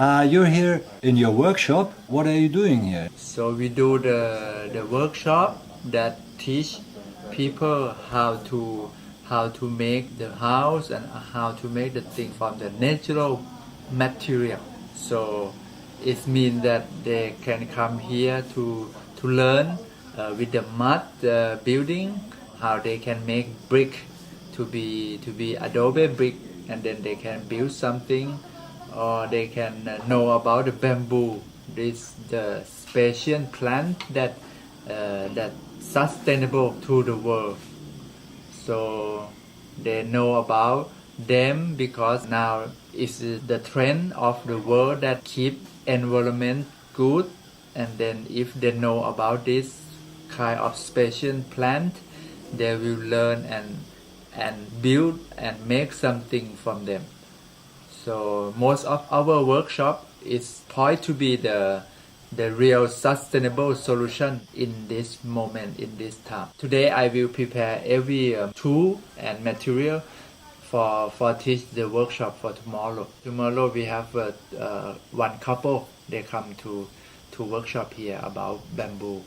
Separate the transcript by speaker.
Speaker 1: You're here in your workshop. What are you doing here?
Speaker 2: So we do the workshop that teach people how to make the house and how to make the thing from the natural material. So it means that they can come here to learn with the mud building how they can make brick to be adobe brick, and then they can build something, or they can know about the bamboo. This the special plant that sustainable to the world. So they know about them because now it's the trend of the world that keep environment good, and then if they know about this kind of special plant, they will learn and build and make something from them. So most of our workshop is point to be the real sustainable solution in this moment, in this time. Today I will prepare every tool and material for teach the workshop for tomorrow. Tomorrow we have one couple. They come to workshop here about bamboo.